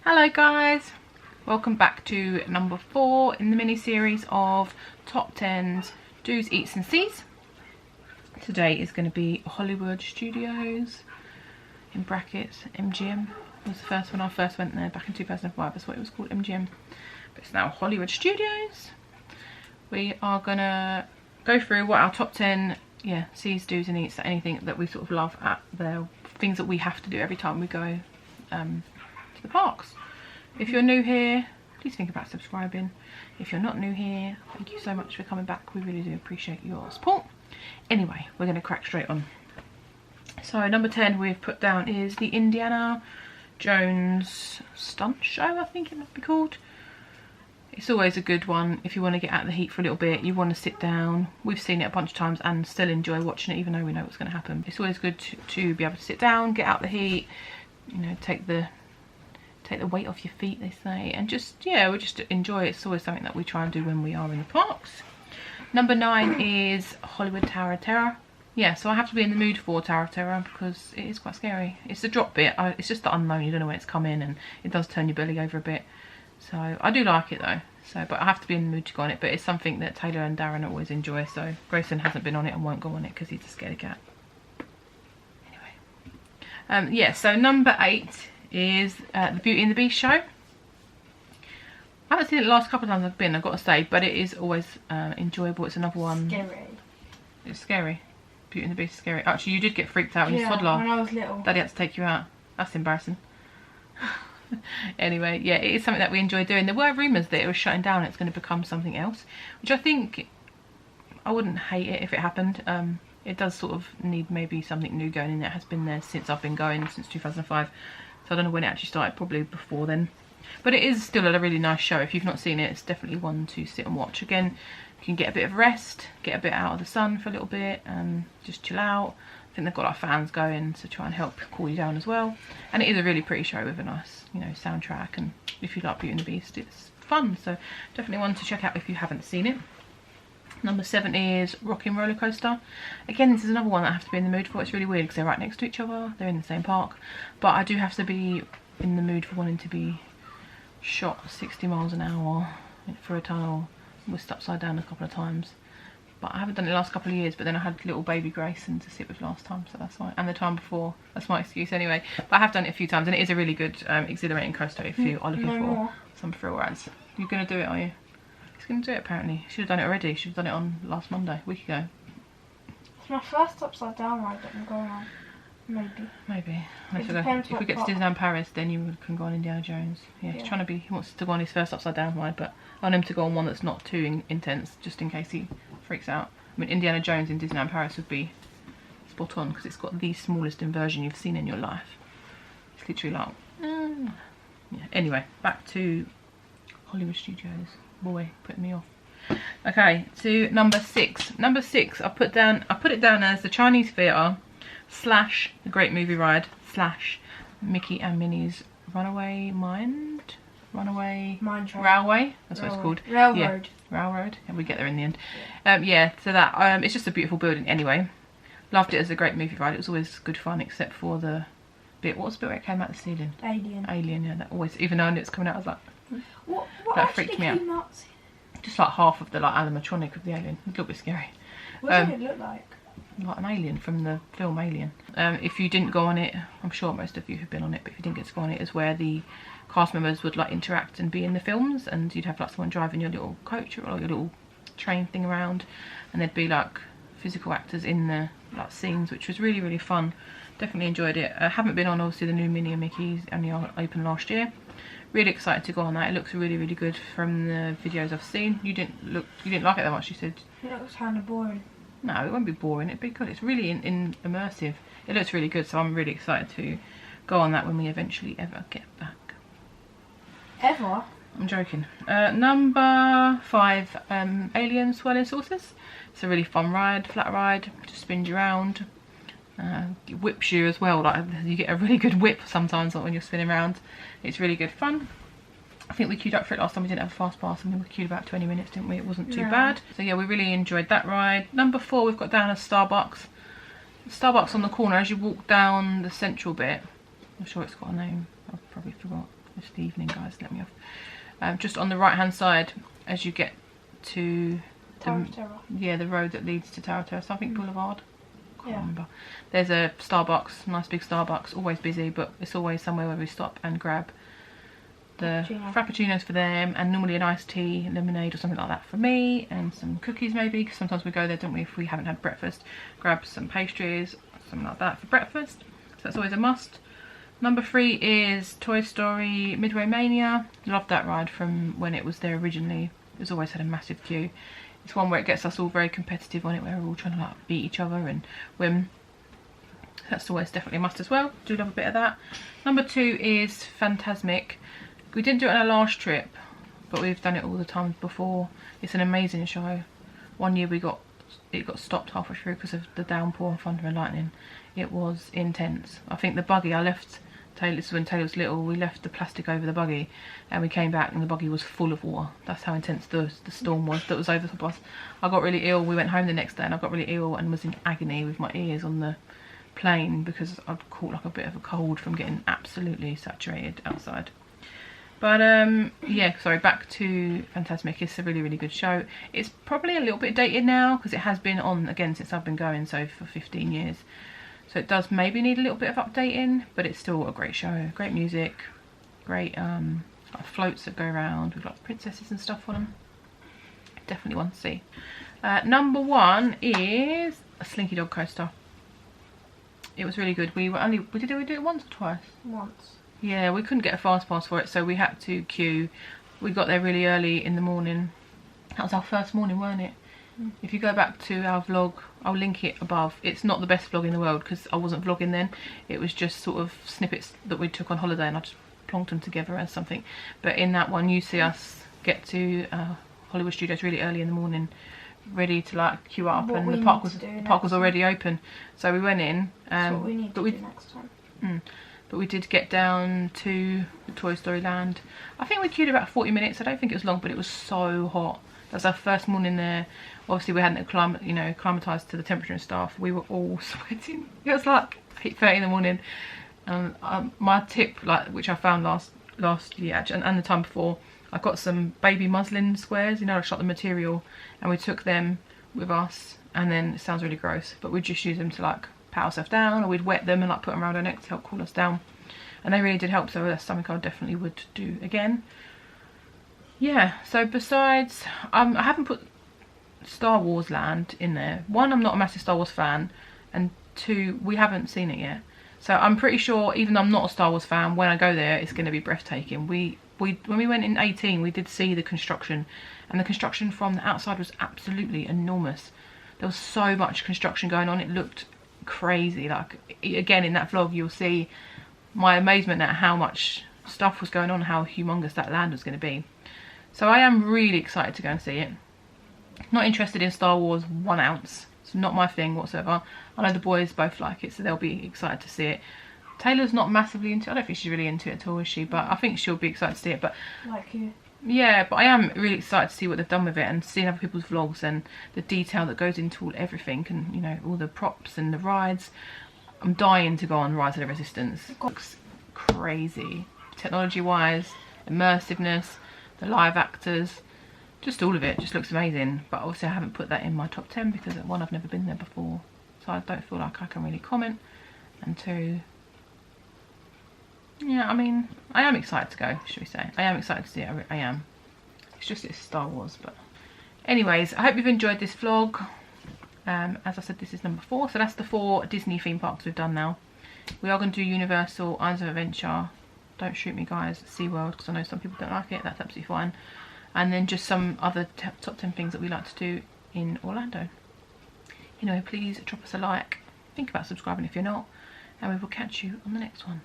Hello guys, welcome back to number 4 in the mini series of top 10s do's, eats and sees. Today is going to be Hollywood Studios, in brackets MGM was the first one. I first went there back in 2005, that's what it was called, MGM, but it's now Hollywood Studios. We are going to go through what our top 10 sees, do's and eats, anything that we sort of love at the things that we have to do every time we go to the parks. If you're new here, please think about subscribing. If you're not new here, thank you so much for coming back. We really do appreciate your support. Anyway, we're going to crack straight on. So number 10 we've put down is the Indiana Jones Stunt Show, I think it might be called. It's always a good one if you want to get out of the heat for a little bit, you want to sit down. We've seen it a bunch of times and still enjoy watching it even though we know what's going to happen. It's always good to be able to sit down, get out the heat, you know, take the weight off your feet, they say, and just, yeah, we just enjoy it. It's always something that we try and do when we are in the parks. Number 9 is Hollywood Tower of Terror. Yeah, so I have to be in the mood for Tower of Terror because it is quite scary. It's the drop bit, it's just the unknown, you don't know when it's coming, and it does turn your belly over a bit. So I do like it though, but I have to be in the mood to go on it. But it's something that Taylor and Darren always enjoy, so Grayson hasn't been on it and won't go on it because he's a scaredy cat. Anyway, yeah, so number 8 is the Beauty and the Beast show. I haven't seen it the last couple of times I've been, I've got to say, but it is always enjoyable. It's another one. Scary. It's scary. Beauty and the Beast is scary. Actually, you did get freaked out when you were a toddler. When I was little. Daddy had to take you out. That's embarrassing. Anyway, yeah, it is something that we enjoy doing. There were rumours that it was shutting down and it's going to become something else, which I think I wouldn't hate it if it happened. It does sort of need maybe something new going in. It has been there since I've been going, since 2005. So I don't know when it actually started, probably before then. But it is still a really nice show. If you've not seen it, it's definitely one to sit and watch. Again, you can get a bit of rest, get a bit out of the sun for a little bit, and just chill out. I think they've got our fans going to try and help cool you down as well. And it is a really pretty show with a nice, you know, soundtrack. And if you like Beauty and the Beast, it's fun. So definitely one to check out if you haven't seen it. Number 7 is Rockin roller coaster. Again, this is another one that I have to be in the mood for. It's really weird because they're right next to each other. They're in the same park. But I do have to be in the mood for wanting to be shot 60 miles an hour through a tunnel, whisked upside down a couple of times. But I haven't done it the last couple of years, but then I had little baby Grayson to sit with last time, so that's why. And the time before, that's my excuse anyway. But I have done it a few times and it is a really good exhilarating coaster if you are looking for some thrill rides. You're going to do it, are you? He's going to do it apparently. Should have done it already. Should have done it on last Monday, a week ago. It's my first upside down ride that I'm going on. Maybe. If we get to Disneyland Paris, then you can go on Indiana Jones. Yeah, he's trying to be, he wants to go on his first upside down ride, but I want him to go on one that's not too intense, just in case he freaks out. I mean, Indiana Jones in Disneyland Paris would be spot on because it's got the smallest inversion you've seen in your life. It's literally like, yeah. Anyway, back to Hollywood Studios. Boy, putting me off. Okay, to number 6. Number 6, I put it down as the Chinese Theatre / the Great Movie Ride / Mickey and Minnie's Runaway Railway. That's what it's called. Railroad. Yeah, Railroad. And we get there in the end. Yeah, so that it's just a beautiful building anyway. Loved it as a Great Movie Ride. It was always good fun, except for the bit. What was the bit where it came out the ceiling? Alien. Yeah, that always. Even though I knew it was coming out, I was like, what that freaked me out. Just like half of the animatronic of the alien. A little bit scary. What did it look like? Like an alien from the film Alien. If you didn't go on it, I'm sure most of you have been on it, but if you didn't get to go on it, is where the cast members would like interact and be in the films, and you'd have like someone driving your little coach or your little train thing around, and there'd be like physical actors in the like scenes, which was really, really fun. Definitely enjoyed it. I haven't been on obviously the new Mini and Mickey's, only opened last year. Really excited to go on that. It looks really, really good from the videos I've seen. You didn't like it that much, you said? It looks kind of boring. No, it won't be boring. It'd be good. It's really immersive. It looks really good, so I'm really excited to go on that when we eventually ever get back. Ever? I'm joking. Number 5, Alien Swirling Saucers. It's a really fun ride, flat ride. Just spins you around. It whips you as well. Like you get a really good whip sometimes when you're spinning around. It's really good fun. I think we queued up for it last time. We didn't have a fast pass. I mean, we queued about 20 minutes, didn't we? It wasn't too bad. So yeah, we really enjoyed that ride. Number 4, we've got down as Starbucks. Starbucks on the corner as you walk down the central bit. I'm sure it's got a name. I've probably forgot. It's the evening, guys, let me off. Just on the right hand side as you get to the road that leads to Tower of Terror, something Boulevard. Can't remember. There's a Starbucks, nice big Starbucks, always busy, but it's always somewhere where we stop and grab the frappuccinos for them, and normally an iced tea, lemonade or something like that for me, and some cookies maybe, because sometimes we go there, don't we, if we haven't had breakfast. Grab some pastries, something like that for breakfast, so that's always a must. Number 3 is Toy Story Midway Mania. Loved that ride from when it was there originally. It's always had a massive queue. It's one where it gets us all very competitive on it, where we're all trying to like beat each other and win. That's always definitely a must as well. Do love a bit of that. Number 2 is Fantasmic. We didn't do it on our last trip, but we've done it all the times before. It's an amazing show. One year it got stopped halfway through because of the downpour and thunder and lightning. It was intense. I think the buggy, I left Taylor, this was when Taylor was little, we left the plastic over the buggy and we came back and the buggy was full of water. That's how intense the storm was that was over the top of us. I got really ill. We went home the next day and I got really ill and was in agony with my ears on the plane because I'd caught like a bit of a cold from getting absolutely saturated outside. But yeah, sorry, back to Fantasmic. It's a really, really good show. It's probably a little bit dated now because it has been on again since I've been going, so for 15 years. So it does maybe need a little bit of updating, but it's still a great show. Great music, great like floats that go around with like princesses and stuff on them. Definitely one to see. Number 1 is a Slinky Dog coaster. It was really good. Did we do it once or twice? Once. Yeah, we couldn't get a fast pass for it, so we had to queue. We got there really early in the morning. That was our first morning, weren't it? Mm. If you go back to our vlog, I'll link it above. It's not the best vlog in the world because I wasn't vlogging then. It was just sort of snippets that we took on holiday and I just plonked them together as something. But in that one, you see us get to Hollywood Studios really early in the morning, ready to like queue up, and the park was already open. So we went in. That's what we need to do next time. But we did get down to the Toy Story Land. I think we queued about 40 minutes. I don't think it was long, but it was so hot. That was our first morning there. Obviously, we hadn't acclimatised to the temperature and stuff. We were all sweating. It was like 8:30 in the morning. My tip, like which I found last year actually, and the time before, I got some baby muslin squares. You know, I shot the material, and we took them with us. And then it sounds really gross, but we just use them to like pat ourselves down, or we'd wet them and like put them around our neck to help cool us down, and they really did help. So that's something I definitely would do again. Yeah, so besides I haven't put Star Wars Land in there. 1, I'm not a massive Star Wars fan, and 2, we haven't seen it yet, so I'm pretty sure even though I'm not a Star Wars fan, when I go there it's going to be breathtaking. When we went in 2018, we did see the construction, and the construction from the outside was absolutely enormous. There was so much construction going on, it looked crazy. Like again in that vlog you'll see my amazement at how much stuff was going on, how humongous that land was going to be. So I am really excited to go and see it. Not interested in Star Wars 1 ounce. It's not my thing whatsoever. I know the boys both like it, so they'll be excited to see it. Taylor's not massively into it. I don't think she's really into it at all, is she? But I think she'll be excited to see it. But like you. Yeah, but I am really excited to see what they've done with it and seeing other people's vlogs and the detail that goes into everything, and you know, all the props and the rides. I'm dying to go on Rise of the Resistance. It looks crazy, technology wise, immersiveness, the live actors, just all of it just looks amazing. But obviously I haven't put that in my top 10 because 1, I've never been there before, so I don't feel like I can really comment, and 2, yeah, I mean, I am excited to go, should we say. I am excited to see it, I am. It's Star Wars, but... Anyways, I hope you've enjoyed this vlog. As I said, this is number 4, so that's the 4 Disney theme parks we've done now. We are going to do Universal, Islands of Adventure, don't shoot me guys, SeaWorld, because I know some people don't like it, that's absolutely fine. And then just some other top 10 things that we like to do in Orlando. Anyway, please drop us a like, think about subscribing if you're not, and we will catch you on the next one.